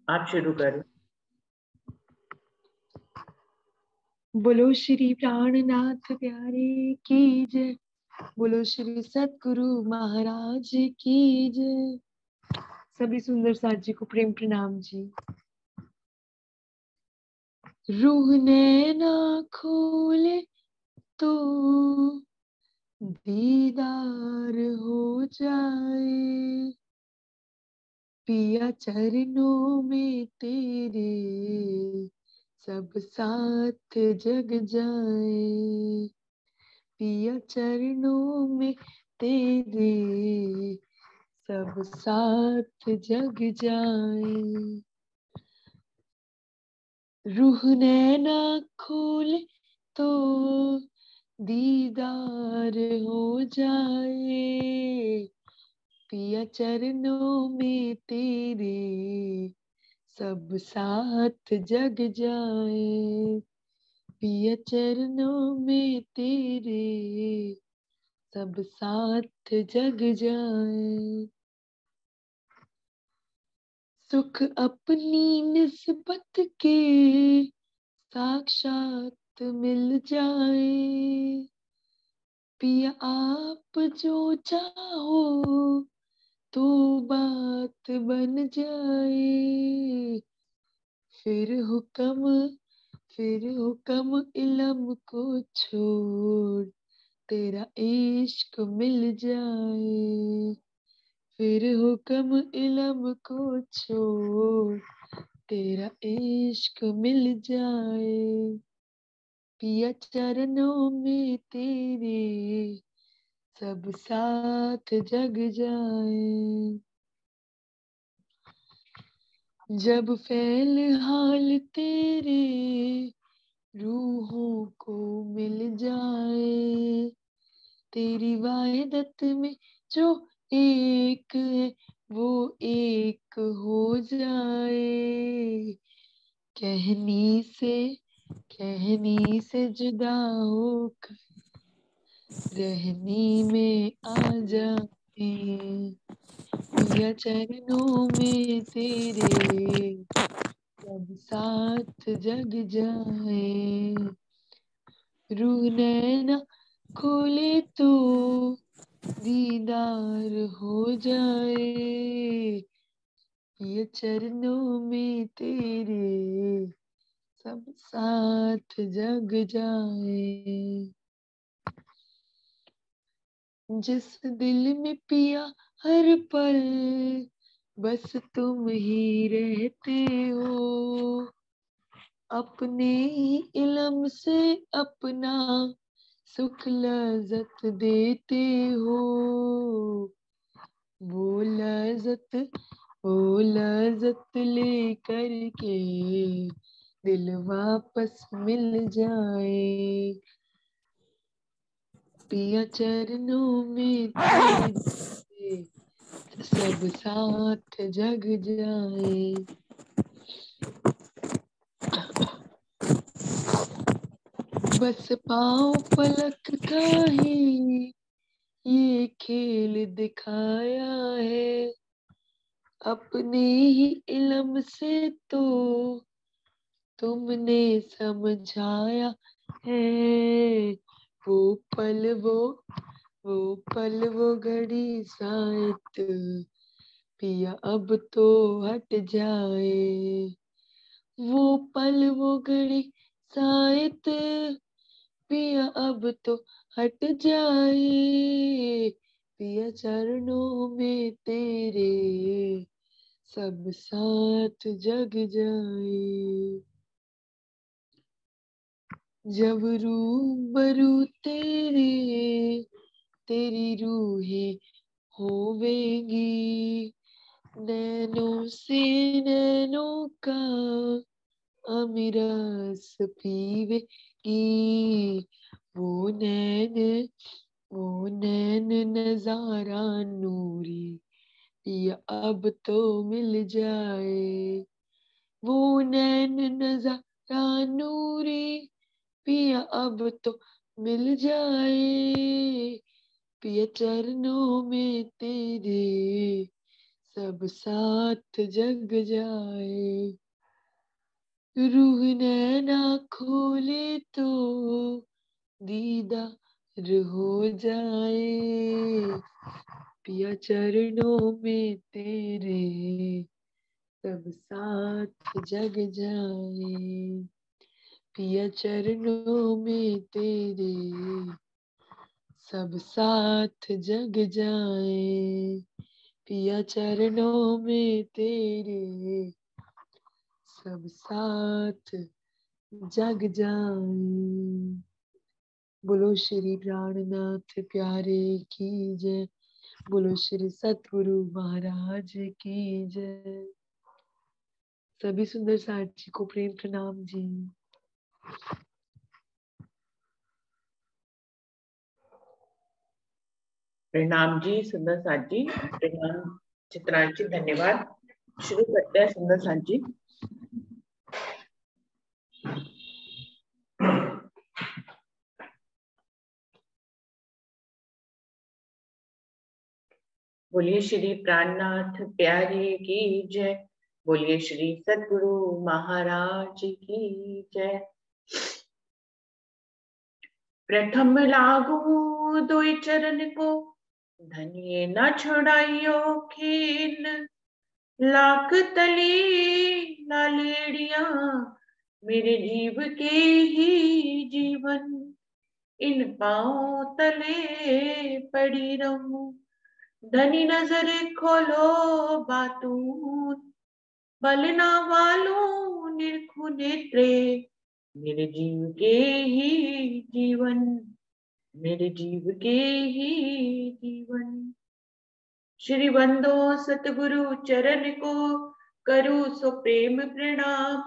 आप शुरू करें। बोलो श्री प्राणनाथ प्यारे की जय। बोलो श्री सतगुरु महाराज की जय। सभी सुंदर साथ जी को प्रेम प्रणाम जी। रूह ने ना खोले तो दीदार हो जाए, पिया चरणों में तेरे सब साथ जग जाए, पिया चरणों में तेरे सब साथ जग जाए। रूह ने ना खोले तो दीदार हो जाए, पिया चरणों में तेरे सब साथ जग जाए, पिया चरणों में तेरे सब साथ जग जाए। सुख अपनी निस्बत के साक्षात मिल जाए, पिया आप जो चाहो तो बात बन जाए, फिर हुक्म इल्म को छोड़ तेरा इश्क मिल जाए, फिर हुक्म इल्म को छोड़ तेरा इश्क मिल जाए, पिया चरणों में तेरे सब साथ जग जाए। जब फैल हाल तेरे रूहों को मिल जाए, तेरी वाहिदत में जो एक है वो एक हो जाए, कहनी से जुदा होकर रहनी में आ जाए, पिया चरणों में तेरे सब साथ जग जाए। रूह नैना खोले तो दीदार हो जाए, ये चरणों में तेरे सब साथ जग जाए। जिस दिल में पिया हर पल बस तुम ही रहते हो, अपने ही इल्म से अपना सुख लज़्ज़त देते हो, वो लज़्ज़त लेकर के दिल वापस मिल जाए, पिया चरणों में तेरे सब साथ जग जाए। बस पाँव पलक का ही ये खेल दिखाया है, अपने ही इल्म से तो तुमने समझाया है, वो पल वो घड़ी शायद पिया अब तो हट जाए, वो पल वो घड़ी शायद पिया अब तो हट जाए, पिया चरणों में तेरे सब साथ जग जाए। जब रूबरू तेरी रूहें होवेगी, नैनों से नैनों का अमिरस पीवेगी, वो नैन नजारा नूरी पिया अब तो मिल जाए, वो नैन नजारा नूरी पिया अब तो मिल जाए, पिया चरणों में तेरे सब साथ जग जाए। रूह नैना खोले तो दीदार हो जाए। पिया चरणों में तेरे सब साथ जग जाए। पिया चरणों में तेरे सब साथ जग जाए। पिया चरणों में तेरे सब साथ जग जाए। बोलो श्री प्राणनाथ प्यारे की जय। बोलो श्री सतगुरु महाराज की जय। सभी सुंदर साथी को प्रेम प्रणाम जी। प्रणाम जी सुंदर साथ जी। प्रणाम चित्रांशी, धन्यवाद। शुरू करते हैं सुंदर साथ जी। बोलिए श्री प्राणनाथ प्यारे की जय। बोलिए श्री सतगुरु महाराज की जय। प्रथम लागू दुई चरण को, धनिये न छुड़ाइयो खीन। लाख तली लालेड़िया, मेरे जीव के ही जीवन। इन पांव तले पड़ी रहूं, धनी नजर खोलो बातून। बलना वालों निरखु नेत्रे, मेरे जीव के ही जीवन। मेरे जीव के ही जीवन। श्री बंदो सतगुरु चरण को, करू सो प्रेम प्रणाम।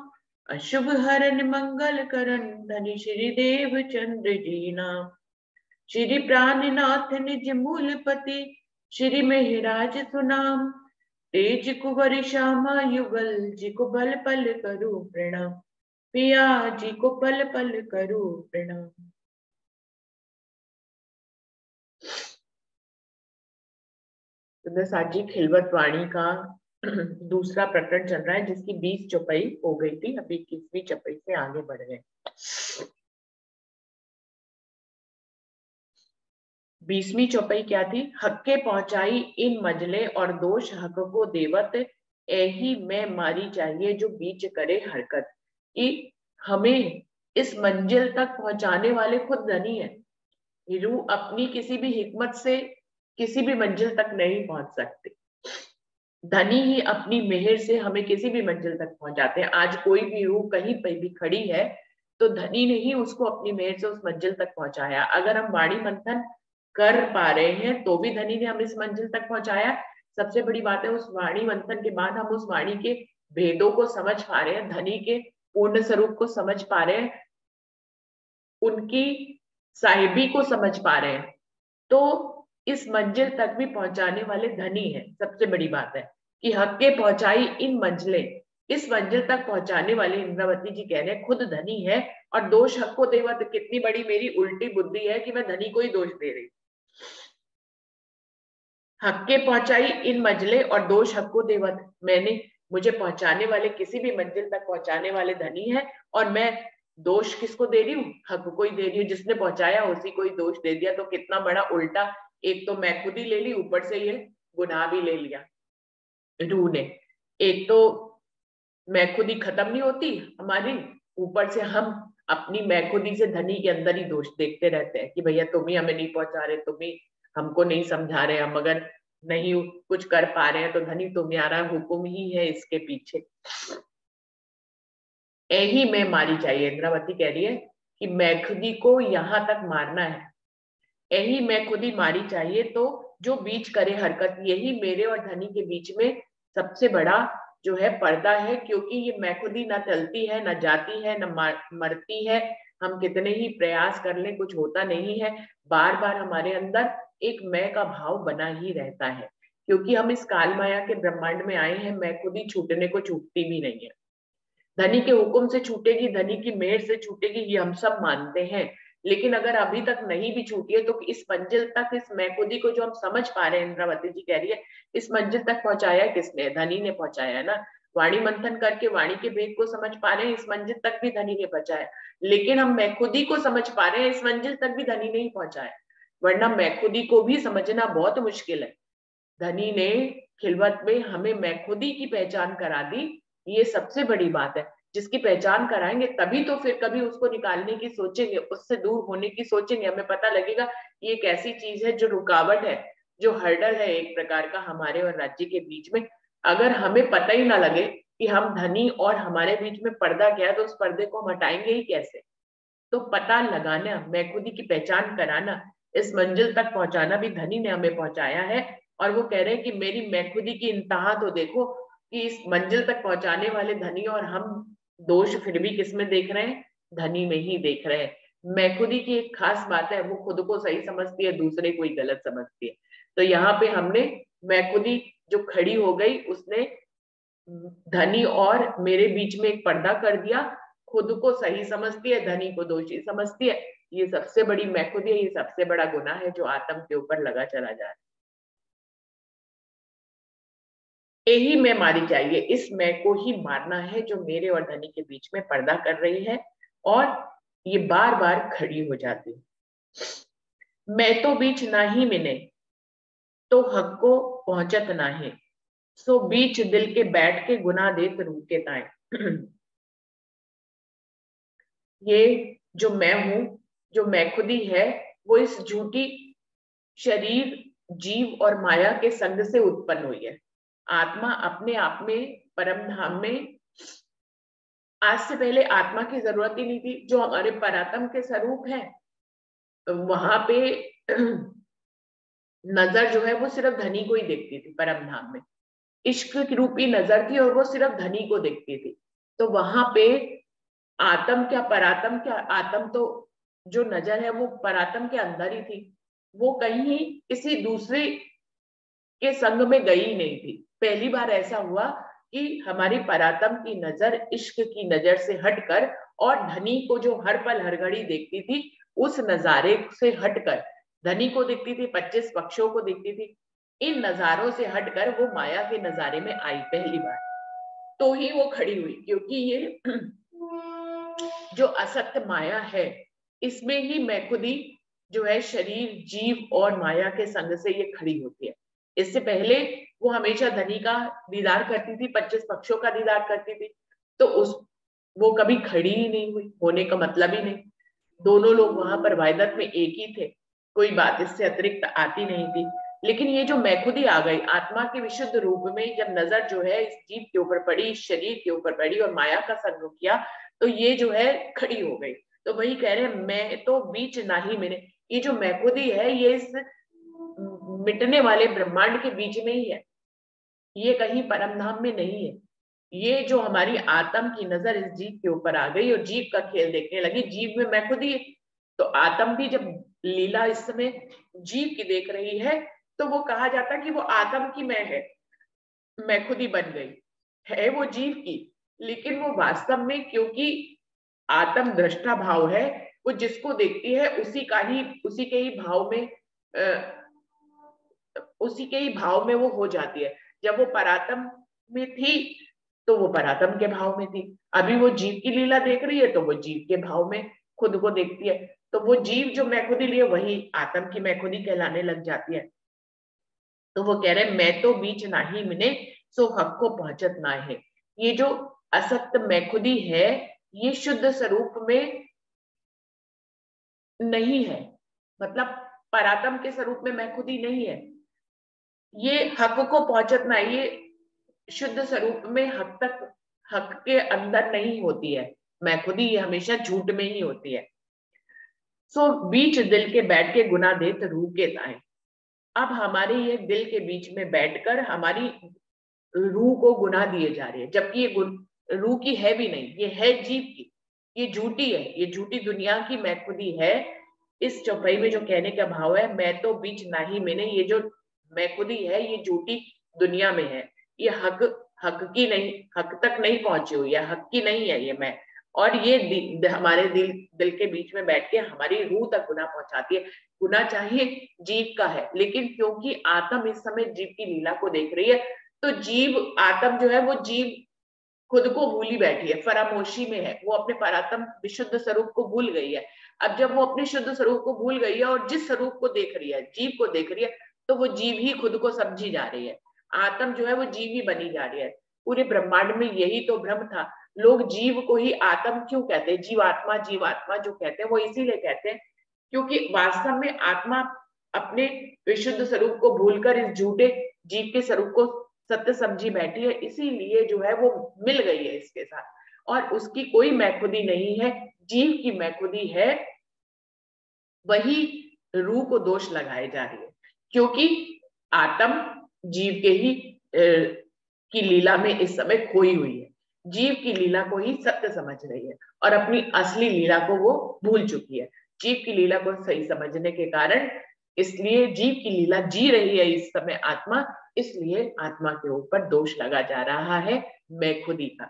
अशुभ हरन मंगल करन, धनी श्री देव चंद्र जी नाम। श्री प्राणनाथ निज मूलपति, श्री मेहराज सुनाम। तेज कुंवर श्यामा युगल, जी को पल पल करूं प्रणाम। पिया जी को पल पल करूं प्रणाम। साथ जी खिलवत वाणी का दूसरा प्रकरण चल रहा है, जिसकी 20 चौपाई हो गई थी। अभी 21वीं चौपाई से आगे बढ़ गए। 20वीं चौपाई क्या थी? हक्के पहुंचाई इन मजले, और दोष हक को देवत। एही में मारी चाहिए जो बीच करे हरकत। कि हमें इस मंजिल तक पहुंचाने वाले खुद धनी है। रूह अपनी किसी भी हिकमत से किसी भी मंजिल तक नहीं पहुंच सकती। धनी ही अपनी मेहर से हमें किसी भी मंजिल तक पहुंचाते हैं। आज कोई भी रूह कहीं पर भी खड़ी है तो धनी ने ही उसको अपनी मेहर से उस मंजिल तक पहुंचाया। अगर हम वाणी मंथन कर पा रहे हैं तो भी धनी ने हमें इस मंजिल तक पहुंचाया। सबसे बड़ी बात है, उस वाणी मंथन के बाद हम उस वाणी के भेदों को समझ पा रहे हैं, धनी के पूर्ण स्वरूप को समझ पा रहे हैं, उनकी साहिबी को समझ पा रहे हैं। तो इस मंजिल तक भी पहुंचाने वाले धनी है। सबसे बड़ी बात है कि हक्के पहुंचाई इन मंजिलें, इस मंजिल तक पहुंचाने वाले इंद्रावती जी कह रहे हैं खुद धनी है। और दोष हक को देवत, कितनी बड़ी मेरी उल्टी बुद्धि है कि मैं धनी को ही दोष दे रही। हक्के पहुंचाई इन मंजिलें और दोष हक को देवत, मुझे पहुंचाने वाले किसी भी मंजिल तक पहुंचाने वाले धनी है। और मैं दोष किसको दे रही हूँ? हक को ही दे रही हूँ। जिसने पहुंचाया उसी को ही दोष दे दिया। तो कितना बड़ा उल्टा, एक तो मैं खुद ही ले ली, ऊपर से ये गुनाह भी ले लिया रूह ने। एक तो मैं खुद ही खत्म नहीं होती हमारी, ऊपर से हम अपनी मैं खुदी से धनी के अंदर ही दोष देखते रहते हैं कि भैया तुम ही हमें नहीं पहुंचा रहे, तुम ही हमको नहीं समझा रहे। हम अगर नहीं कुछ कर पा रहे हैं तो धनी तुम्हारा हुक्म ही है इसके पीछे। यही में मारी चाहिए। इंद्रावती कह रही है कि मैं खुदी को यहां तक मारना है, यही मैं खुदी मारी चाहिए। तो जो बीच करे हरकत, यही मेरे और धनी के बीच में सबसे बड़ा जो है पर्दा है। क्योंकि ये मैं खुदी ना चलती है, ना जाती है, ना मरती है। हम कितने ही प्रयास कर ले कुछ होता नहीं है। बार बार हमारे अंदर एक मैं का भाव बना ही रहता है। क्योंकि हम इस काल माया के ब्रह्मांड में आए हैं, मैं खुदी छूटने को छूटती भी नहीं है। धनी के हुक्म से छूटेगी, धनी की मेहर से छूटेगी, ये हम सब मानते हैं। लेकिन अगर अभी तक नहीं भी छूटी है तो इस मंजिल तक, इस मैं खुदी को जो हम समझ पा रहे हैं, इंद्रावती जी कह रही है, इस मंजिल तक पहुंचाया है किसने? धनी ने पहुंचाया है ना। वाणी मंथन करके वाणी के भेद को समझ पा रहे हैं, इस मंजिल तक भी धनी ने पहुंचाया। लेकिन हम मैं खुदी को समझ पा रहे हैं, इस मंजिल तक भी धनी नहीं पहुंचाया। वरना मैं खुदी को भी समझना बहुत मुश्किल है। धनी ने खिलवत में हमें मैं खुदी की पहचान करा दी, ये सबसे बड़ी बात है। जिसकी पहचान कराएंगे तभी तो फिर कभी उसको निकालने की सोचेंगे, उससे दूर होने की सोचेंगे। हमें पता लगेगा ये एक ऐसी चीज है जो रुकावट है, जो हर्डल है एक प्रकार का हमारे और राज्य के बीच में। अगर हमें पता ही ना लगे कि हम धनी और हमारे बीच में पर्दा क्या है, तो उस पर्दे को हम हटाएंगे ही कैसे? तो पता लगाना, मैं खुदी की पहचान कराना, इस मंजिल तक पहुंचाना भी धनी ने हमें पहुंचाया है। और वो कह रहे हैं कि मेरी मैं खुदी की इंतहा तो देखो, कि इस मंजिल तक पहुंचाने वाले धनी, और हम दोष फिर भी किसमें देख रहे हैं? धनी में ही देख रहे हैं। मैं खुदी की एक खास बात है, वो खुद को सही समझती है, दूसरे को ही गलत समझती है। तो यहाँ पे हमने मैं खुदी जो खड़ी हो गई, उसने धनी और मेरे बीच में एक पर्दा कर दिया। खुद को सही समझती है, धनी को दोषी समझती है। ये सबसे बड़ी मैं खुदी है, ये सबसे बड़ा गुनाह है जो आत्म के ऊपर लगा चला जा रहा है। यही मैं मारी जाइए, इस मैं को ही मारना है जो मेरे और धनी के बीच में पर्दा कर रही है, और ये बार बार खड़ी हो जाती है। मैं तो बीच ना ही मिने, तो हक को पहुंचत ना है, सो बीच दिल के बैठ के गुना देत रूह के ताए। ये जो मैं हूं, जो मैं खुदी है, वो इस झूठी शरीर, जीव और माया के संग से उत्पन्न हुई है। आत्मा अपने आप में परम धाम में, आज से पहले आत्मा की जरूरत ही नहीं थी। जो हमारे परात्म के स्वरूप है, वहां पे नजर जो है वो सिर्फ धनी को ही देखती थी। परम धाम में इश्क की रूपी नजर थी और वो सिर्फ धनी को देखती थी। तो वहां पे आत्म क्या परात्म क्या, आत्म तो जो नजर है वो परात्म के अंदर ही थी, वो कहीं किसी दूसरे के संग में गई ही नहीं थी। पहली बार ऐसा हुआ कि हमारी परात्म की नजर इश्क की नजर से हटकर, और धनी को जो हर पल हर घड़ी देखती थी, उस नजारे से हटकर, धनी को देखती थी, 25 पक्षों को देखती थी, इन नजारों से हटकर वो माया के नजारे में आई पहली बार। तो ही वो खड़ी हुई, क्योंकि ये जो असत्य माया है, इसमें ही मैं खुदी जो है शरीर, जीव और माया के संग से ये खड़ी होती है। इससे पहले वो हमेशा धनी का दीदार करती थी, 25 पक्षों का दीदार करती थी, तो उस वो कभी खड़ी ही नहीं हुई, होने का मतलब ही नहीं। दोनों लोग वहां पर वायदत में एक ही थे, कोई बात इससे अतिरिक्त आती नहीं थी। लेकिन ये जो मैं खुदी आ गई आत्मा के विशुद्ध रूप में, जब नजर जो है इस जीव के ऊपर पड़ी, इस शरीर के ऊपर पड़ी और माया का संग किया, तो ये जो है खड़ी हो गई। तो वही कह रहे हैं, मैं तो बीच ना ही मिले। ये जो मैं खुदी है, ये इस मिटने वाले ब्रह्मांड के बीच में ही है, ये कहीं परम धाम में नहीं है। ये जो हमारी आत्म की नजर इस जीव के ऊपर आ गई और जीव का खेल देखने लगी, जीव में मैं खुद ही, तो आत्म भी जब लीला इस समय जीव की देख रही है, तो वो कहा जाता कि वो आत्म की मैं है, मैं खुद ही बन गई है वो जीव की। लेकिन वो वास्तव में, क्योंकि आत्म दृष्टा भाव है, वो जिसको देखती है उसी का ही, उसी के ही भाव में, उसी के ही भाव में वो हो जाती है। जब वो परात्म में थी तो वो परात्म के भाव में थी, अभी वो जीव की लीला देख रही है तो वो जीव के भाव में खुद को देखती है। तो वो जीव जो मैं खुदी लिए, वही आत्म की मैं खुदी कहलाने लग जाती है। तो वो कह रहे मैं तो बीच ना ही मिले, सो हक को पहुंचत ना है। ये जो असत्य मैं खुदी है, ये शुद्ध स्वरूप में नहीं है, मतलब परात्म के स्वरूप में मैं खुदी नहीं है। ये हक को पहुंचत ना, ये शुद्ध स्वरूप में हक तक, हक के अंदर नहीं होती है मैं खुदी, ये हमेशा झूठ में ही होती है। सो बीच दिल के बैठ के गुना देत रूह के ताए। अब हमारे ये दिल के बीच में बैठकर हमारी रूह को गुनाह दिए जा रहे हैं, जबकि ये रूह की है भी नहीं, ये है जीव की, ये झूठी है, ये झूठी दुनिया की मैं खुदी है। इस चौपाई में जो कहने का भाव है, मैं तो बीच ना ही मैंने, ये जो मैं खुदी है ये झूठी दुनिया में है, ये हक, हक की नहीं, हक तक नहीं पहुंची हुई है, हक की नहीं है ये मैं। और ये हमारे दिल के बीच में बैठ के हमारी रूह तक गुनाह पहुंचाती है। गुनाह चाहे जीव का है, लेकिन क्योंकि आत्म इस समय जीव की लीला को देख रही है, तो जीव आत्म जो है वो जीव खुद को भूली बैठी है, फरामोशी में है, वो अपने परात्म विशुद्ध स्वरूप को भूल गई है। अब जब वो अपने शुद्ध स्वरूप को भूल गई है और जिस स्वरूप को देख रही है, जीव को देख रही है, तो वो जीव ही खुद को समझी जा रही है। आत्म जो है वो जीव ही बनी जा रही है। पूरे ब्रह्मांड में यही तो भ्रम था। लोग जीव को ही आत्म क्यों कहते हैं, जीवात्मा जो कहते हैं वो इसीलिए कहते हैं क्योंकि वास्तव में आत्मा अपने विशुद्ध स्वरूप को भूलकर इस झूठे जीव के स्वरूप को सत्य समझी बैठी है, इसीलिए जो है वो मिल गई है इसके साथ, और उसकी कोई मैखुदी नहीं है, जीव की मैखुदी है। वही रूह को दोष लगाए जा रही है, क्योंकि आत्म जीव के ही की लीला में इस समय खोई हुई है, जीव की लीला को ही सत्य समझ रही है और अपनी असली लीला को वो भूल चुकी है। जीव की लीला को सही समझने के कारण, इसलिए जीव की लीला जी रही है इस समय आत्मा, इसलिए आत्मा के ऊपर दोष लगा जा रहा है मैं खुदी का।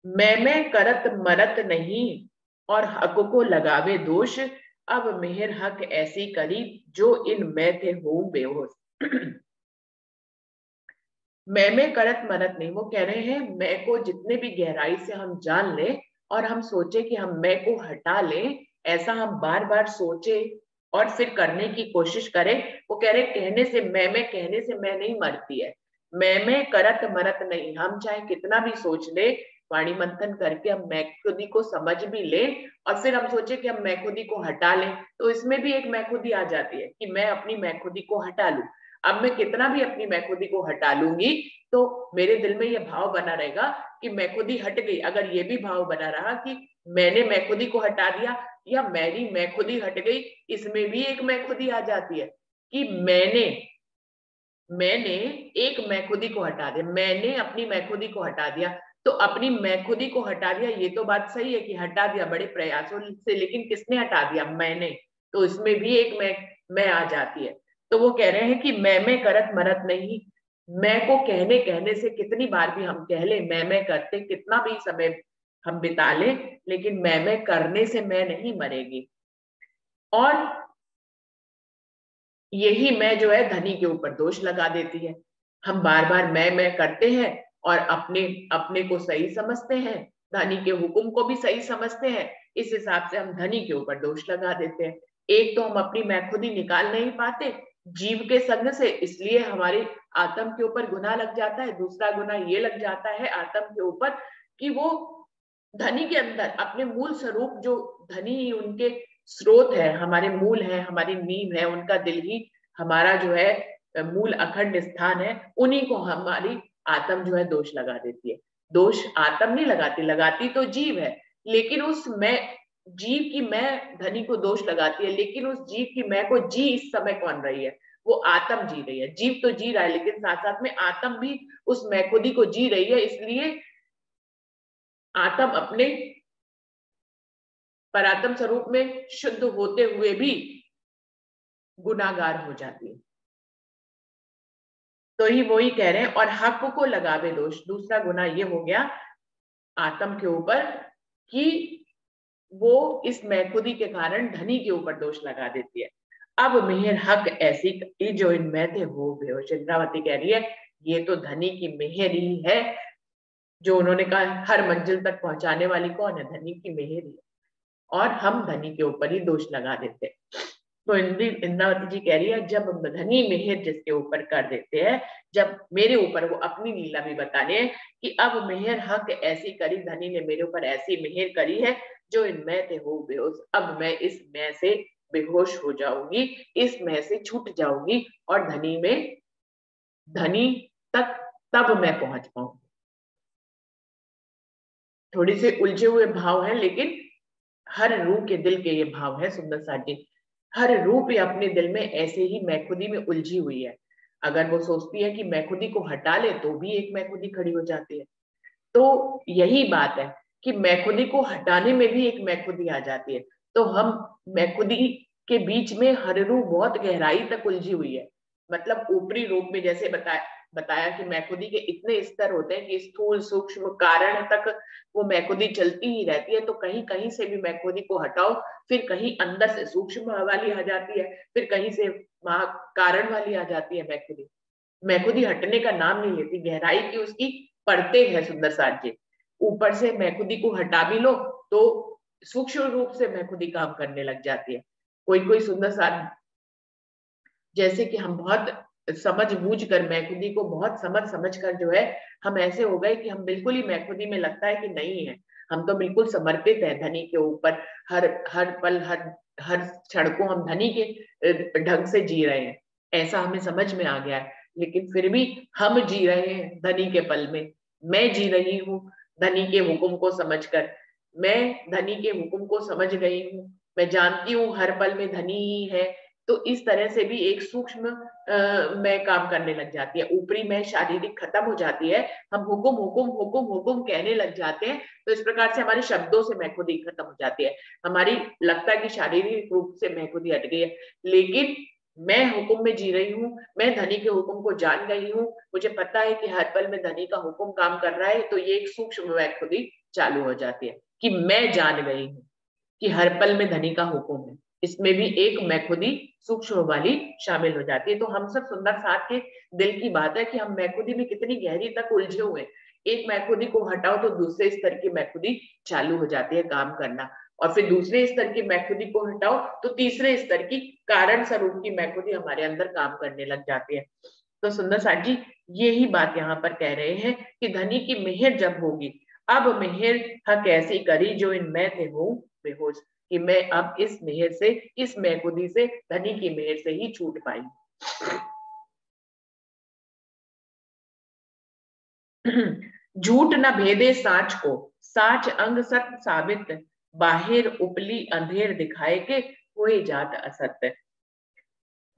मैं करत मरत नहीं और हक को लगावे दोष, अब मेहर हक ऐसी करी जो इन मैं थे हो बेहोश। मैं करत मरत नहीं, वो कह रहे हैं मैं को जितने भी गहराई से हम जान ले और हम सोचे कि हम मैं को हटा लें, ऐसा हम बार बार सोचे और फिर करने की कोशिश करें। वो कह रहे कहने से मैं कहने से मैं नहीं मरती है, मैं करत मरत नहीं। हम चाहे कितना भी सोच ले, वाणी मंथन करके हम मैं खुदी को समझ भी ले और फिर हम सोचे कि हम मैं खुदी को हटा लें, तो इसमें भी एक मैं खुदी आ जाती है कि मैं अपनी मैं खुदी को हटा लूं। अब मैं कितना भी अपनी मैं खुदी को हटा लूंगी तो मेरे दिल में ये भाव बना रहेगा कि मैं खुदी हट गई। अगर ये भी भाव बना रहा कि मैंने मैं खुदी को हटा दिया या मेरी मैं खुदी हट गई, इसमें भी एक मैं खुदी आ जाती है कि मैंने एक मैं खुदी को हटा दिया, मैंने अपनी मैं खुदी को हटा दिया। तो अपनी मैं खुदी को हटा दिया, ये तो बात सही है कि हटा दिया बड़े प्रयासों से, लेकिन किसने हटा दिया? मैंने। तो इसमें भी एक मैं आ जाती है। तो वो कह रहे हैं कि मैं करत मरत नहीं। मैं को कहने से कितनी बार भी हम कह ले मैं करते, कितना भी समय हम बिता ले, लेकिन मैं करने से मैं नहीं मरेगी। और यही मैं जो है धनी के ऊपर दोष लगा देती है। हम बार बार मैं करते हैं और अपने अपने को सही समझते हैं, धनी के हुक्म को भी सही समझते हैं, इस हिसाब से हम धनी के ऊपर दोष लगा देते हैं। एक तो हम अपनी मैं खुद ही निकाल नहीं पाते जीव के संग से, इसलिए हमारी आत्म के ऊपर गुनाह लग जाता है। दूसरा गुनाह ये लग जाता है आत्म के ऊपर कि वो धनी के अंदर अपने मूल स्वरूप, जो धनी ही उनके स्रोत है, हमारे मूल है, हमारी नींव है, उनका दिल ही हमारा जो है मूल अखंड स्थान है, उन्हीं को हमारी आत्म जो है दोष लगा देती है। दोष आत्म नहीं लगाती, लगाती तो जीव है, लेकिन उस मैं जीव की मैं धनी को दोष लगाती है, लेकिन उस जीव की मैं को जी इस समय कौन रही है? वो आत्म जी रही है। जीव तो जी रहा है, लेकिन साथ साथ में आत्म भी उस मैं खुदी को जी रही है, इसलिए आत्म अपने परात्म स्वरूप में शुद्ध होते हुए भी गुनाहगार हो जाती है। तो ही वही कह रहे हैं और हक को लगावे दोष। दूसरा गुनाह ये हो गया आत्म के ऊपर कि वो इस मैखुदी के कारण धनी के ऊपर दोष लगा देती है। अब मेहर हक ऐसी जो इनमें थे वो बेहोश। इंद्रावती कह रही है ये तो धनी की मेहर ही है, जो उन्होंने कहा हर मंजिल तक पहुंचाने वाली कौन है? धनी की मेहर ही, और हम धनी के ऊपर ही दोष लगा देते हैं। तो इंद्रावती जी कह रही है जब धनी मेहर जिसके ऊपर कर देते हैं, जब मेरे ऊपर वो अपनी लीला भी बताने हैं कि अब मेहर हक ऐसी करी, धनी ने मेरे ऊपर ऐसी मेहर करी है जो इनमें थे हो बेहोश। अब मैं इस मैं से बेहोश हो जाऊंगी, इस मैं से छूट जाऊंगी और धनी तक तब मैं पहुंच पाऊंगी। थोड़ी से उलझे हुए भाव हैं, लेकिन हर रूह के दिल के ये भाव है सुंदर साथ जी। हर रूह भी अपने दिल में ऐसे ही मैखुदी में उलझी हुई है। अगर वो सोचती है कि मैखुदी को हटा ले तो भी एक मैखुदी खड़ी हो जाती है। तो यही बात है कि मैखुदी को हटाने में भी एक मैखुदी आ जाती है। तो हम मैखुदी के बीच में हर रूह बहुत गहराई तक उलझी हुई है। मतलब ऊपरी रूप में जैसे बताया बताया कि मैखुदी के इतने स्तर होते हैं कि स्थूल सूक्ष्म कारण तक वो मैखुदी चलती ही रहती है। तो कहीं कहीं से भी मैखुदी को हटाओ, फिर कहीं अंदर से सूक्ष्म वाली आ जाती है, फिर कहीं से महा कारण वाली आ जाती है मैखुदी। मैखुदी हटने का नाम नहीं लेती, गहराई की उसकी पड़ते हैं सुंदर साथ जी। ऊपर से मैखुदी को हटा भी लो तो सूक्ष्म रूप से मैखुदी काम करने लग जाती है। कोई कोई सुंदर साथ, जैसे कि हम बहुत समझ बूझ कर मैखुदी को बहुत समझ समझ कर जो है हम ऐसे हो गए कि हम बिल्कुल ही मैखुदी में लगता है कि नहीं है, हम तो बिल्कुल समर्पित है धनी के ऊपर। हर हर पल हर हर क्षण को हम धनी के ढंग से जी रहे हैं, ऐसा हमें समझ में आ गया है। लेकिन फिर भी हम जी रहे हैं धनी के पल में। मैं जी रही हूँ धनी के हुक्म को समझकर, मैं धनी के हुक्म को समझ गई हूँ, मैं जानती हूँ हर पल में धनी ही है। तो इस तरह से भी एक सूक्ष्म में काम करने लग जाती है। ऊपरी में शारीरिक खत्म हो जाती है, हम हुकुम हुकुम हुकुम हुकुम कहने लग जाते हैं। तो इस प्रकार से हमारे शब्दों से मैखुदी खत्म हो जाती है। हमारी लगता है कि शारीरिक रूप से मैखुदी हट गई है, लेकिन मैं हुक्म में जी रही हूँ, मैं धनी के हुक्म को जान गई हूँ, मुझे पता है कि हर पल में धनी का हुक्म काम कर रहा है। तो ये एक सूक्ष्म मैखुदी चालू हो जाती है कि मैं जान गई हूँ कि हर पल में धनी का हुक्म है। इसमें भी एक मैखुदी सूक्ष्म वाली शामिल हो जाती है। तो हम सब सुंदर साथ के दिल की बात है कि हम मैखुदी में कितनी गहरी तक उलझे हुए हैं। एक मैखुदी को हटाओ तो दूसरे स्तर की मैखुदी चालू हो जाती है काम करना, और फिर दूसरे स्तर की मैखुदी को हटाओ तो तीसरे स्तर की कारण स्वरूप की मैखुदी हमारे अंदर काम करने लग जाती है। तो सुंदर साथ जी यही बात यहाँ पर कह रहे हैं कि धनी की मेहर जब होगी, अब मेहर हाँ कैसी करी जो इन मैं थे हूँ बेहोश, कि मैं अब इस मेहर से, इस मैखुदी से, धनी की मेहर से ही छूट पाई। झूठ न भेदे साच को, साच अंग सत्य साबित, बाहिर उपली अंधेर दिखाए के कोई जात असत्य।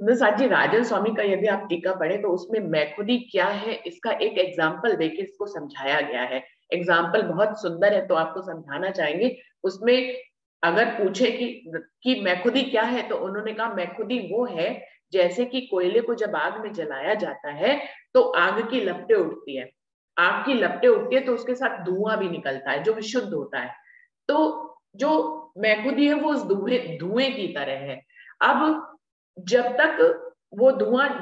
साजी राजन स्वामी का यदि आप टीका पढ़े तो उसमें मैखुदी क्या है इसका एक एग्जाम्पल देके इसको समझाया गया है। एग्जाम्पल बहुत सुंदर है, तो आपको समझाना चाहेंगे। उसमें अगर पूछे कि मैखुदी क्या है, तो उन्होंने कहा मैखुदी वो है जैसे कि कोयले को जब आग में जलाया जाता है तो आग की लपटें उठती है, आग की लपटें उठती है तो उसके साथ धुआं भी निकलता है जो विशुद्ध होता है। तो जो मैखुदी है वो उस धुएं की तरह है। अब जब तक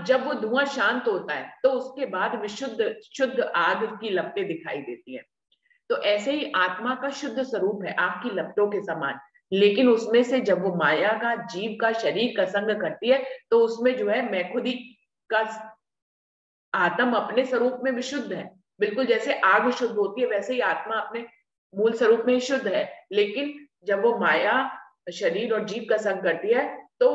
जब वो धुआं शांत होता है तो उसके बाद विशुद्ध शुद्ध आग की लपटें दिखाई देती है। तो ऐसे ही आत्मा का शुद्ध स्वरूप है आग की लपटों के समान, लेकिन उसमें से जब वो माया का जीव का शरीर का संग करती है तो उसमें जो है मैखुदी का आत्म अपने स्वरूप में विशुद्ध है। बिल्कुल जैसे आग शुद्ध होती है वैसे ही आत्मा अपने मूल स्वरूप में शुद्ध है, लेकिन जब वो माया शरीर और जीव का संग करती है तो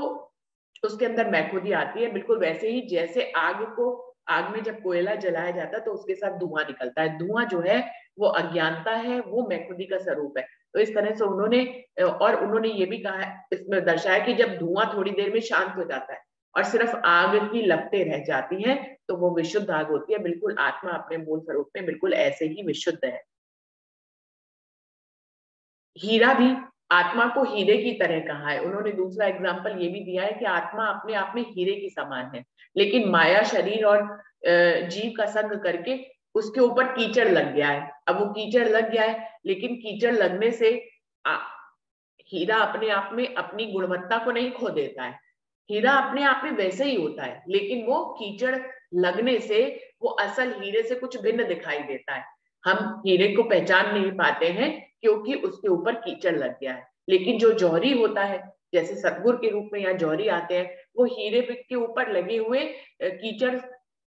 उसके अंदर मैखुदी आती है। बिल्कुल वैसे ही जैसे आग में जब कोयला जलाया जाता है तो उसके साथ धुआं निकलता है, धुआं जो है वो अज्ञानता है, वो मैखुदी का स्वरूप है। तो इस तरह से उन्होंने ये भी कहा है, इसमें दर्शाया कि जब धुआं थोड़ी देर में शांत हो जाता है और सिर्फ आग की लपटें रह जाती हैं तो वो विशुद्ध आग होती है। बिल्कुल आत्मा अपने मूल स्वरूप में बिल्कुल ऐसे ही विशुद्ध है। हीरा भी आत्मा को हीरे की तरह कहा है। उन्होंने दूसरा एग्जाम्पल ये भी दिया है कि आत्मा अपने आप में हीरे की समान है, लेकिन माया शरीर और जीव का संग करके उसके ऊपर कीचड़ लग गया है। अब वो कीचड़ लग गया है, लेकिन कीचड़ लगने से हीरा अपने आप में अपनी गुणवत्ता को नहीं खो देता है। हीरा अपने आप में वैसे ही होता है, लेकिन वो कीचड़ लगने से वो असल हीरे से कुछ भिन्न दिखाई देता है। हम हीरे को पहचान नहीं पाते हैं क्योंकि उसके ऊपर कीचड़ लग गया है। लेकिन जो जौहरी होता है, जैसे सतगुर के रूप में यहाँ जौहरी आते हैं, वो हीरे के ऊपर लगे हुए कीचड़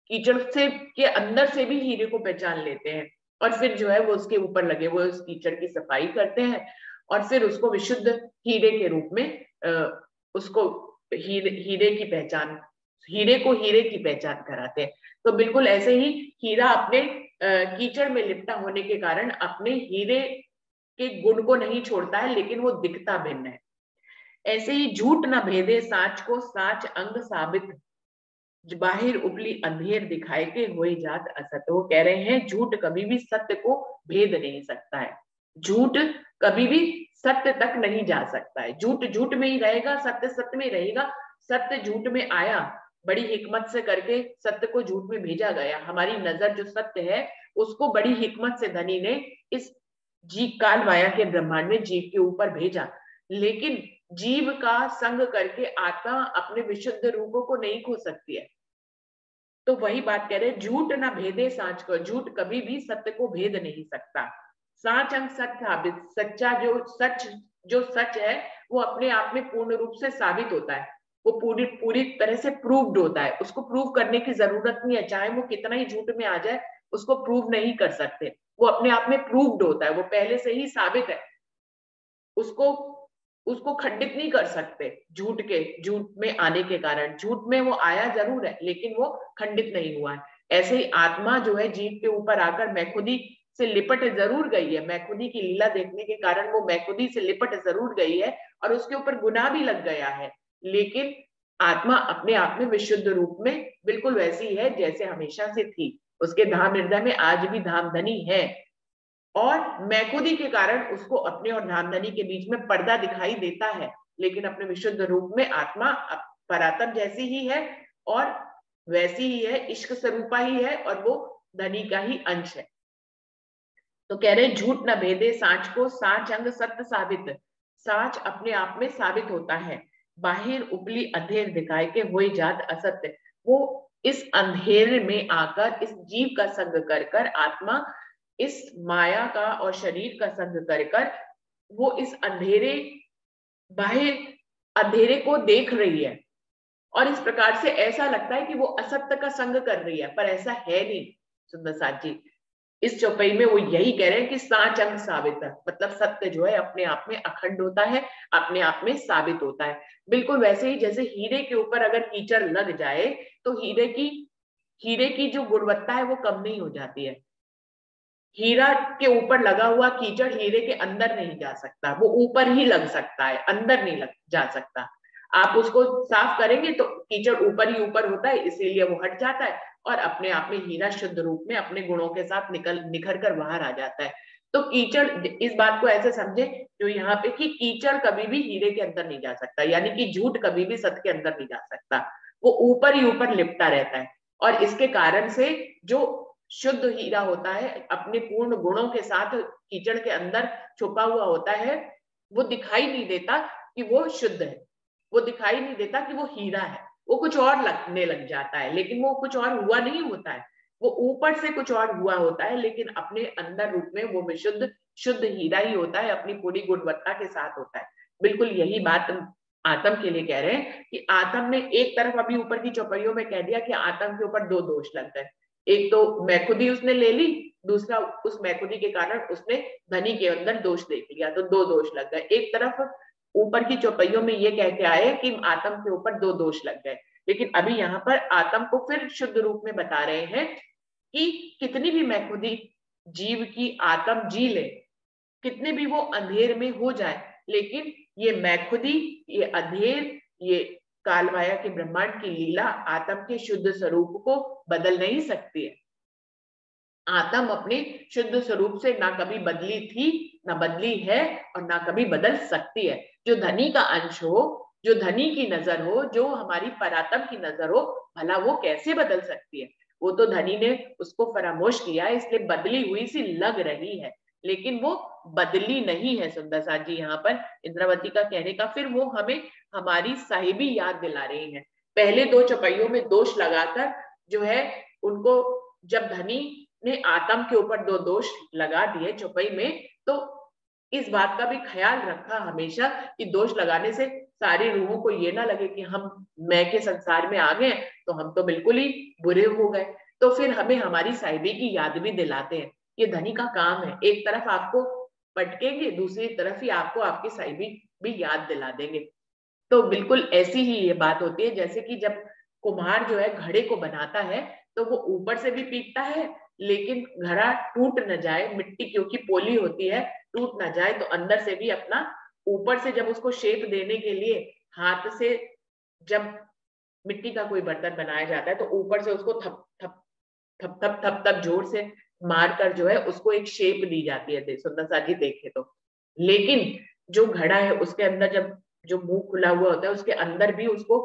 कीचड़ से के अंदर से भी हीरे को पहचान लेते हैं, और फिर जो है वो उसके ऊपर लगे हुए उस कीचड़ की सफाई करते हैं और फिर उसको विशुद्ध हीरे के रूप में उसको हीरे की पहचान, हीरे को हीरे की पहचान कराते हैं। तो बिल्कुल ऐसे ही हीरा अपने कीचड़ में लिपटा होने के कारण अपने हीरे के गुण को नहीं छोड़ता है, लेकिन वो दिखता भिन्न है। ऐसे ही झूठ न भेदे साच को, साच अंग साबित, बाहिर उपली अंधेर दिखाए के हुई जात असत। वो कह रहे हैं झूठ कभी भी सत्य को भेद नहीं सकता है, झूठ कभी भी सत्य तक नहीं जा सकता है। झूठ झूठ में ही रहेगा, सत्य सत्य में रहेगा। सत्य झूठ में आया, बड़ी हिकमत से करके सत्य को झूठ में भेजा गया। हमारी नजर जो सत्य है उसको बड़ी हिकमत से धनी ने इस जीव काल माया के ब्रह्मांड में जीव के ऊपर भेजा, लेकिन जीव का संग करके आत्मा अपने विशुद्ध रूपों को नहीं खो सकती है। तो वही बात कह रहे, झूठ ना भेदे सांच को, झूठ कभी भी सत्य को भेद नहीं सकता। सांच अंग सत्य साबित, सच्चा जो सच है वो अपने आप में पूर्ण रूप से साबित होता है, वो पूरी पूरी तरह से प्रूव्ड होता है। उसको प्रूव करने की जरूरत नहीं है, चाहे वो कितना ही झूठ में आ जाए उसको प्रूव नहीं कर सकते, वो अपने आप में प्रूव्ड होता है, वो पहले से ही साबित है, उसको उसको खंडित नहीं कर सकते। झूठ में आने के कारण, झूठ में वो आया जरूर है लेकिन वो खंडित नहीं हुआ है। ऐसे ही आत्मा जो है जीव के ऊपर आकर मैं खुदी से लिपट जरूर गई है, मैं खुदी की लीला देखने के कारण वो मैं खुदी से लिपट जरूर गई है और उसके ऊपर गुनाह भी लग गया है, लेकिन आत्मा अपने आप में विशुद्ध रूप में बिल्कुल वैसी है जैसे हमेशा से थी। उसके धाम हृदय में आज भी धामधनी है और मैखुदी के कारण उसको अपने और धामधनी के बीच में पर्दा दिखाई देता है, लेकिन अपने विशुद्ध रूप में आत्मा परात्म जैसी ही है और वैसी ही है, इश्क स्वरूपा ही है और वो धनी का ही अंश है। तो कह रहे झूठ न भेदे सांच को, सांच अंग सत्य साबित, सांच अपने आप में साबित होता है, बाहिर उपली अंधेर दिखाए के होई जात असत्य। वो इस अंधेरे में आकर इस जीव का संग कर कर आत्मा इस माया का और शरीर का संग कर कर वो इस अंधेरे बाहिर अंधेरे को देख रही है और इस प्रकार से ऐसा लगता है कि वो असत्य का संग कर रही है, पर ऐसा है नहीं। सुंदर साथ जी इस चौपाई में वो यही कह रहे हैं कि सांच अंग साबित है, मतलब सत्य जो है अपने आप में अखंड होता है, अपने आप में साबित होता है। बिल्कुल वैसे ही जैसे हीरे के ऊपर अगर कीचड़ लग जाए तो हीरे की जो गुणवत्ता है वो कम नहीं हो जाती है। हीरा के ऊपर लगा हुआ कीचड़ हीरे के अंदर नहीं जा सकता, वो ऊपर ही लग सकता है, अंदर नहीं लग जा सकता। आप उसको साफ करेंगे तो कीचड़ ऊपर ही ऊपर होता है, इसीलिए वो हट जाता है और अपने आप में हीरा शुद्ध रूप में अपने गुणों के साथ निखर कर बाहर आ जाता है। तो कीचड़, इस बात को ऐसे समझे जो यहाँ पे कि कीचड़ कभी भी हीरे के अंदर नहीं जा सकता, यानी कि झूठ कभी भी सत्य के अंदर नहीं जा सकता, वो ऊपर ही ऊपर लिपटा रहता है। और इसके कारण से जो शुद्ध हीरा होता है अपने पूर्ण गुणों के साथ कीचड़ के अंदर छुपा हुआ होता है, वो दिखाई नहीं देता कि वो शुद्ध है, वो दिखाई नहीं देता कि वो हीरा है, वो कुछ और लगने लग जाता है, लेकिन वो कुछ और हुआ नहीं होता है, वो ऊपर से कुछ और हुआ होता है, लेकिन अपने अंदर रूप में वो विशुद्ध शुद्ध हीरा ही होता है, अपनी पूरी गुणवत्ता के साथ होता है। बिल्कुल यही बात आत्म के लिए कह रहे हैं कि आत्म ने एक तरफ अभी ऊपर की चौपाइयों में कह दिया कि आत्म के ऊपर दो दोष लग गए, एक तो मैखुदी उसने ले ली, दूसरा उस मैखुदी के कारण उसने धनी के अंदर दोष देख लिया, तो दो दोष लग गए। एक तरफ ऊपर की चौपाइयों में ये कह के आए कि आत्म के ऊपर दो दोष लग गए, लेकिन अभी यहाँ पर आत्म को फिर शुद्ध रूप में बता रहे हैं कि कितनी भी मैखुदी जीव की आत्म जी ले, कितने भी वो अंधेर में हो जाए, लेकिन ये मैखुदी, ये अंधेर, ये कालमाया के ब्रह्मांड की लीला आत्म के शुद्ध स्वरूप को बदल नहीं सकती है। आत्म अपने शुद्ध स्वरूप से ना कभी बदली थी, ना बदली है और ना कभी बदल सकती है। जो धनी का अंश हो, जो धनी की नजर हो, जो हमारी परात्म की नजर हो, भला वो कैसे बदल सकती है? वो तो धनी ने उसको फरामोश किया इसलिए बदली हुई सी लग रही है, लेकिन वो बदली नहीं है। सुंदर साथ जी यहाँ पर इंद्रावती का कहने का फिर वो हमें हमारी साहिबी याद दिला रही है। पहले दो चौपाइयों में दोष लगाकर जो है उनको, जब धनी ने आत्म के ऊपर दो दोष लगा दिए चौपाई में, तो इस बात का भी ख्याल रखा हमेशा कि दोष लगाने से सारी रूहों को ये ना लगे कि हम मैं के संसार में आ गए तो हम तो बिल्कुल ही बुरे हो गए। तो फिर हमें हमारी साहिबी की याद भी दिलाते हैं, ये धनी का काम है, एक तरफ आपको पटकेंगे, दूसरी तरफ ही आपको आपकी साहिबी भी याद दिला देंगे। तो बिल्कुल ऐसी ही ये बात होती है, जैसे कि जब कुम्हार जो है घड़े को बनाता है तो वो ऊपर से भी पीटता है, लेकिन घड़ा टूट न जाए, मिट्टी क्योंकि पोली होती है, टूट न जाए, तो अंदर से भी अपना ऊपर से जब उसको शेप देने के लिए हाथ से जब मिट्टी का कोई बर्तन बनाया जाता है तो ऊपर से उसको थप थप थप थप थप थप जोर से मार कर जो है उसको एक शेप दी जाती है, सुंदर सा जी देखे तो। लेकिन जो घड़ा है उसके अंदर जब जो मुंह खुला हुआ होता है उसके अंदर भी उसको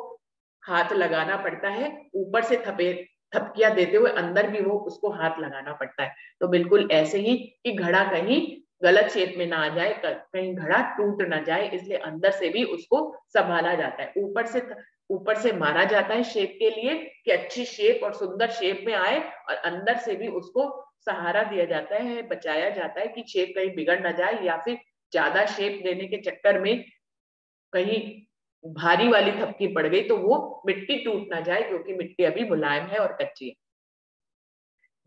हाथ लगाना पड़ता है, ऊपर से थपकियां देते हुए अंदर भी वो उसको हाथ लगाना पड़ता है। तो बिल्कुल ऐसे ही कि घड़ा कहीं गलत शेप में ना आ जाए, कहीं घड़ा टूट ना जाए, इसलिए अंदर से भी उसको संभाला जाता है। ऊपर से मारा जाता है शेप के लिए कि अच्छी शेप और सुंदर शेप में आए, और अंदर से भी उसको सहारा दिया जाता है, बचाया जाता है कि शेप कहीं बिगड़ ना जाए, या फिर ज्यादा शेप देने के चक्कर में कहीं भारी वाली थपकी पड़ गई तो वो मिट्टी टूट ना जाए, क्योंकि मिट्टी अभी मुलायम है और कच्ची है।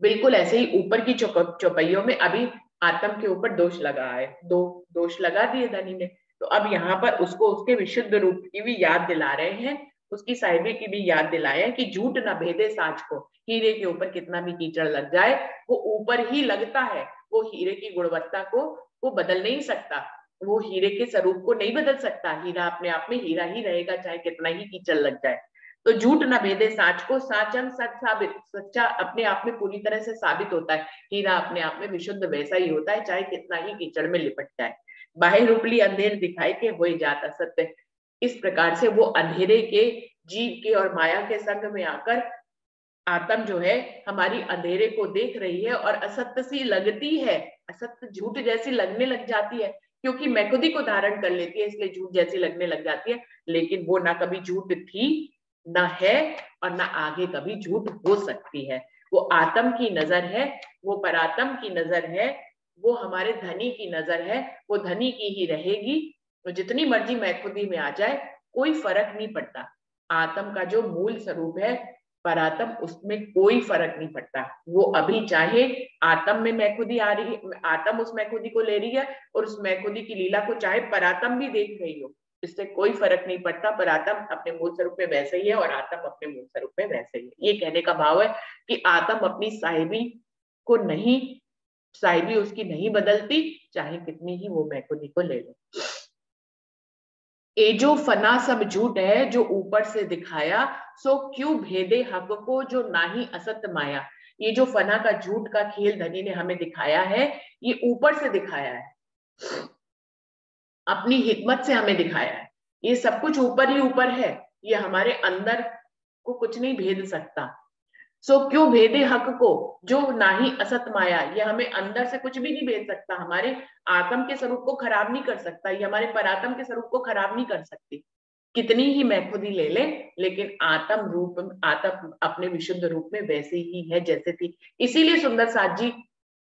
बिल्कुल ऐसे ही ऊपर की चौपाइयों में अभी आत्म के ऊपर दोष लगा है, दो दोष लगा दिए धनी ने। तो अब यहाँ पर उसको उसके विशुद्ध रूप की भी याद दिला रहे हैं, उसकी साहिबी की भी याद दिलाए हैं कि झूठ न भेदे साँच को। हीरे के ऊपर कितना भी कीचड़ लग जाए वो ऊपर ही लगता है, वो हीरे की गुणवत्ता को वो बदल नहीं सकता, वो हीरे के स्वरूप को नहीं बदल सकता। हीरा अपने आप में हीरा ही रहेगा, चाहे कितना ही कीचड़ लग जाए। तो झूठ न भेदे साँच को, साचम सच साबित, सच्चा अपने आप में पूरी तरह से साबित होता है। हीरा अपने आप में विशुद्ध वैसा ही होता है, चाहे कितना ही कीचड़ में लिपट जाए। बाहिर उपली अंधेर दिखाई के हो जाता सत्य। इस प्रकार से वो अंधेरे के, जीव के और माया के संग में आकर आत्म जो है हमारी अंधेरे को देख रही है और असत्य सी लगती है, असत्य झूठ जैसी लगने लग जाती है, क्योंकि मैं खुद ही को धारण कर लेती है, इसलिए झूठ जैसी लगने लग जाती है। लेकिन वो ना कभी झूठ थी, ना है, और ना आगे कभी झूठ हो सकती है। वो आत्म की नजर है, वो परात्म की नजर है, वो हमारे धनी की नजर है, वो धनी की ही रहेगी। तो जितनी मर्जी मैं खुदी में आ जाए कोई फर्क नहीं पड़ता। आत्म का जो मूल स्वरूप है परात्म, उसमें कोई फर्क नहीं पड़ता। वो अभी चाहे आत्म में मैं खुदी आ रही है, आत्म उस मैं खुदी को ले रही है, और उस मैं खुदी की लीला को चाहे परात्म भी देख रही हो, इससे कोई फर्क नहीं पड़ता। परात्म अपने मूल स्वरूप में वैसे ही है और आत्म अपने मूल स्वरूप में वैसे ही है। ये कहने का भाव है कि आत्म अपनी साहिबी को नहीं, साहिबी उसकी नहीं बदलती, चाहे कितनी ही वो मैं खुदी को ले ले। ए जो फना सब झूठ है जो ऊपर से दिखाया, सो क्यों भेदे हक को जो नाही असत माया। ये जो फना का झूठ का खेल धनी ने हमें दिखाया है, ये ऊपर से दिखाया है, अपनी हिकमत से हमें दिखाया है। ये सब कुछ ऊपर ही ऊपर है, ये हमारे अंदर को कुछ नहीं भेद सकता। सो क्यों भेदे हक को जो नाही असत माया, ये हमें अंदर से कुछ भी नहीं भेद सकता, हमारे आत्म के स्वरूप को खराब नहीं कर सकता, ये हमारे परात्म के स्वरूप को खराब नहीं कर सकती। कितनी ही मैं खुद ही ले ले, लेकिन आत्म रूप, आत्म अपने विशुद्ध रूप में वैसे ही है जैसे थी। इसीलिए सुंदर साथ जी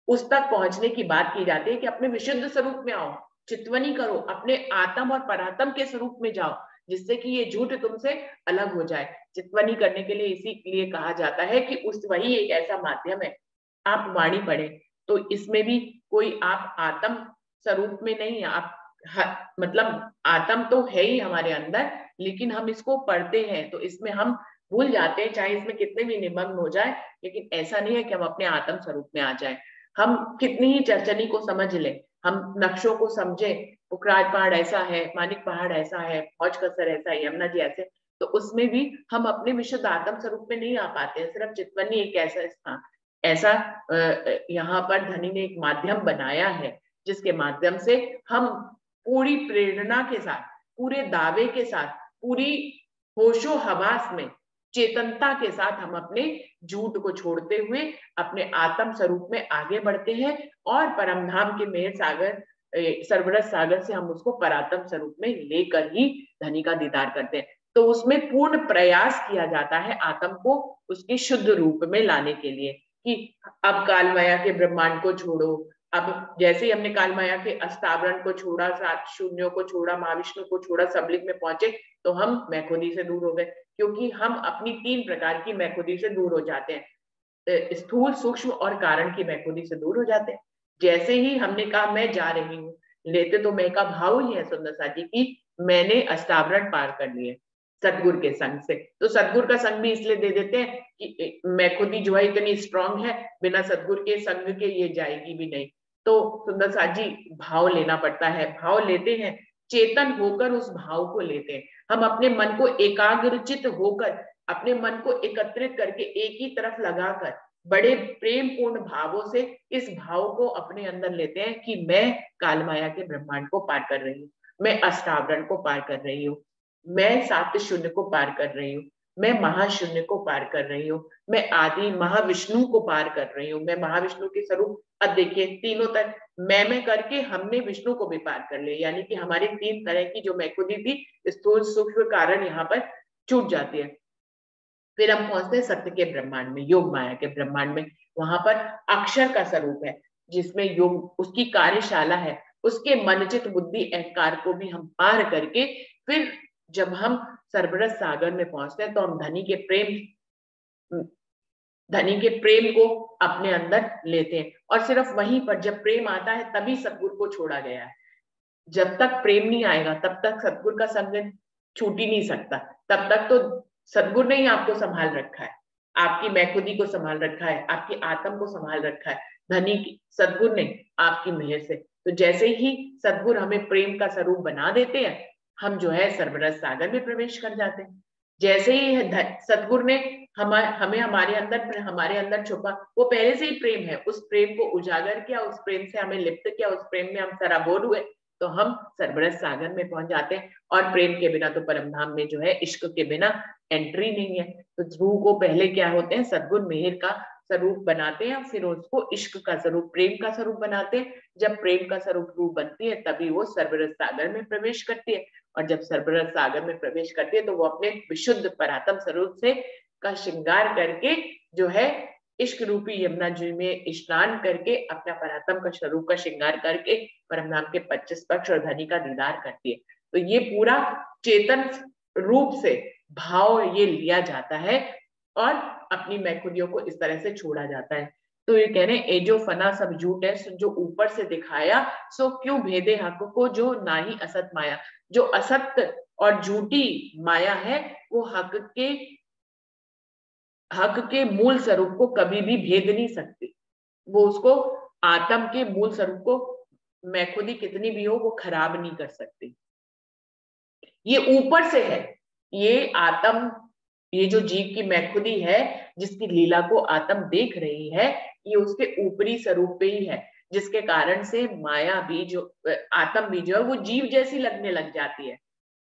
उस तक पहुंचने की बात की जाती है कि अपने विशुद्ध स्वरूप में आओ, चितवनी करो, अपने आत्म और परात्म के स्वरूप में जाओ, जिससे कि ये झूठ तुमसे अलग हो जाए। चितवनी करने के लिए इसीलिए कहा जाता है कि उस वही एक ऐसा माध्यम है। आप वाणी पढ़े तो इसमें भी कोई आप आत्म स्वरूप में नहीं, आप मतलब आत्म तो है ही हमारे अंदर, लेकिन हम इसको पढ़ते हैं तो इसमें हम भूल जाते हैं, चाहे इसमें कितने भी निमग्न हो जाए, लेकिन ऐसा नहीं है कि हम अपने आत्म स्वरूप में आ जाए। हम कितनी ही चरचनी को समझ ले, हम नक्शों को समझे, पुखराज पहाड़ ऐसा है, मानिक पहाड़ ऐसा है, भौज कसर ऐसा है, यमुना जी ऐसे, तो उसमें भी हम अपने विशुद्ध आत्म स्वरूप में नहीं आ पाते हैं। सिर्फ चितवनी एक ऐसा स्थान, ऐसा यहाँ पर धनी ने एक माध्यम बनाया है, जिसके माध्यम से हम पूरी प्रेरणा के साथ, पूरे दावे के साथ, पूरी होशो हवास में, चेतनता के साथ हम अपने झूठ को छोड़ते हुए अपने आत्म स्वरूप में आगे बढ़ते हैं, और परमधाम के मेहर सागर, सरबरस सागर से हम उसको परात्म स्वरूप में लेकर ही धनी का दीदार करते हैं। तो उसमें पूर्ण प्रयास किया जाता है आत्म को उसके शुद्ध रूप में लाने के लिए, कि अब काल माया के ब्रह्मांड को छोड़ो। अब जैसे ही हमने काल माया के अस्तावरण को छोड़ा, सात शून्यों को छोड़ा, महाविष्णु को छोड़ा, सबलिंग में पहुंचे, तो हम मैं खुदी से दूर हो गए, क्योंकि हम अपनी 3 प्रकार की मैं खुदी से दूर हो जाते हैं, स्थूल, सूक्ष्म और कारण की मैं खुदी से दूर हो जाते हैं। जैसे ही हमने कहा मैं जा रही हूँ, लेते तो मैं का भाव ही है सुंदर सा जी की मैंने अस्तावरण पार कर लिए सतगुरु के संग से। तो सतगुरु का संग भी इसलिए दे देते हैं कि मैं खुद ही जो है इतनी स्ट्रांग है, बिना सतगुरु के संग के ये जाएगी भी नहीं। तो सुंदर साथ जी भाव लेना पड़ता है, भाव लेते हैं, चेतन होकर उस भाव को लेते हैं। हम अपने मन को एकाग्रचित होकर, अपने मन को एकत्रित करके एक ही तरफ लगाकर बड़े प्रेम पूर्ण भावों से इस भाव को अपने अंदर लेते हैं कि मैं काल माया के ब्रह्मांड को पार कर रही हूँ, मैं अष्टावरण को पार कर रही हूँ, मैं सात शून्य को पार कर रही हूँ, मैं महाशून्य को पार कर रही हूँ, मैं आदि महाविष्णु को पार कर रही हूँ, मैं महाविष्णु के स्वरूप। अब देखिए तीनों तरह मैं करके हमने विष्णु को भी पार कर लिया, यानी कि हमारी तीन तरह की जो मैं खुदी थी, स्थूल सूक्ष्म कारण यहाँ पर छूट जाती है। फिर हम पहुंचते हैं सत्य के ब्रह्मांड में, योग माया के ब्रह्मांड में। वहां पर अक्षर का स्वरूप है, जिसमें योग उसकी कार्यशाला है, उसके मनचित बुद्धि अहंकार को भी हम पार करके फिर जब हम सरबरस सागर में पहुंचते हैं तो हम धनी के प्रेम को अपने अंदर लेते हैं। और सिर्फ वहीं पर जब प्रेम आता है तभी सतगुरु को छोड़ा गया है। जब तक प्रेम नहीं आएगा तब तक सतगुरु का संग छूट ही नहीं सकता। तब तक तो सतगुरु ने ही आपको संभाल रखा है, आपकी मैखुदी को संभाल रखा है, आपकी आत्म को संभाल रखा है, धनी सतगुरु ने आपकी मेहर से। तो जैसे ही सतगुरु हमें प्रेम का स्वरूप बना देते हैं, हम जो है सरबरस सागर में प्रवेश कर जाते हैं। जैसे ही सतगुरु ने हमें हमारे अंदर छुपा, वो पहले से ही प्रेम है, उस प्रेम को उजागर किया, उस प्रेम से हमें लिप्त किया, उस प्रेम में हम सराबोर हुए, तो हम सरबरस सागर में पहुंच जाते हैं। और प्रेम के बिना तो परमधाम में जो है इश्क के बिना एंट्री नहीं है। तो रूह को पहले क्या होते हैं, सद्गुण मेहर का स्वरूप बनाते हैं, फिर उसको इश्क का स्वरूप, प्रेम का स्वरूप बनाते हैं। जब प्रेम का स्वरूप रूह बनती है तभी वो सरबरस सागर में प्रवेश करती है। और जब सरबरस सागर में प्रवेश करती है तो वो अपने विशुद्ध परात्म स्वरूप से का श्रृंगार करके जो है इश्क रूपी यमुना जी में स्नान करके अपना परात्म का स्वरूप का श्रृंगार करके परमधाम के 25 पक्ष और धनी का दीदार करती है। तो ये पूरा चेतन रूप से भाव ये लिया जाता है और अपनी मैखुदियों को इस तरह से छोड़ा जाता है। तो ये कह रहे हैं, ए जो फना सब झूठ है, जो ऊपर से दिखाया, सो क्यों भेदे हक को, जो ना ही असत माया। जो असत्य और झूठी माया है वो हक के मूल स्वरूप को कभी भी भेद नहीं सकती। वो उसको आत्म के मूल स्वरूप को मैखुदी कितनी भी हो वो खराब नहीं कर सकती। ये ऊपर से है, ये आत्म, ये जो जीव की मैखुदी है जिसकी लीला को आत्म देख रही है, ये उसके ऊपरी स्वरूप पे ही है, जिसके कारण से माया भी जो आत्म भी जो है वो जीव जैसी लगने लग जाती है।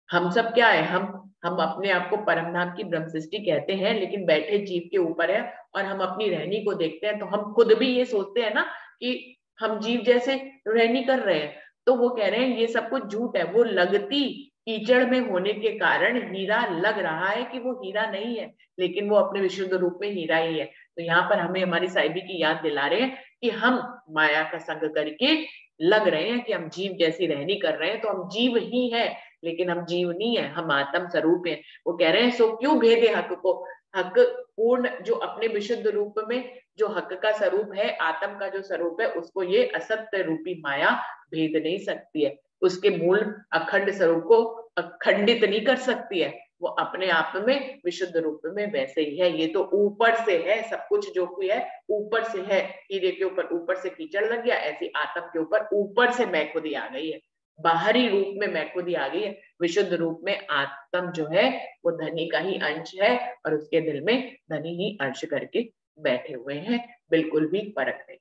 हम सब क्या है, हम अपने आप को परमधाम की ब्रह्म सृष्टि कहते हैं, लेकिन बैठे जीव के ऊपर है और हम अपनी रहनी को देखते हैं तो हम खुद भी ये सोचते हैं ना कि हम जीव जैसे रहनी कर रहे हैं। तो वो कह रहे हैं ये सब कुछ झूठ है। वो लगती कीचड़ में होने के कारण हीरा लग रहा है कि वो हीरा नहीं है, लेकिन वो अपने विशुद्ध रूप में हीरा ही है। तो यहाँ पर हमें हमारी साहिबी की याद दिला रहे हैं कि हम माया का संग करके लग रहे हैं कि हम जीव जैसी रहनी कर रहे हैं, तो हम जीव ही है, लेकिन हम जीव नहीं है, हम आत्म स्वरूप हैं। वो कह रहे हैं, सो क्यों भेदे हक को। हक पूर्ण जो अपने विशुद्ध रूप में जो हक का स्वरूप है, आत्म का जो स्वरूप है, उसको ये असत्य रूपी माया भेद नहीं सकती है। उसके मूल अखंड स्वरूप को अखंडित नहीं कर सकती है। वो अपने आप में विशुद्ध रूप में वैसे ही है। ये तो ऊपर से है, सब कुछ जो कोई है ऊपर से है। हीरे के ऊपर ऊपर से कीचड़ लग गया, ऐसी आत्म के ऊपर ऊपर से मैखुदी आ गई है, बाहरी रूप में मैखुदी आ गई है। विशुद्ध रूप में आत्म जो है वो धनी का ही अंश है और उसके दिल में धनी ही अंश करके बैठे हुए हैं, बिल्कुल भी फर्क नहीं।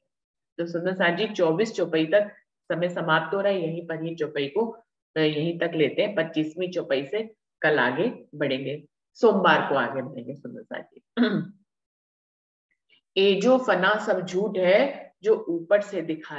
तो सुंदर साथ जी 24 चौपाई तक समय समाप्त हो रहा है, यहीं पर ही चौपाई को यहीं तक लेते हैं। 25वीं चौपाई से कल आगे बढ़ेंगे, सोमवार को आगे बढ़ेंगे सुंदर साथ जी। ए जो फना सब झूठ है, जो ऊपर से दिखाए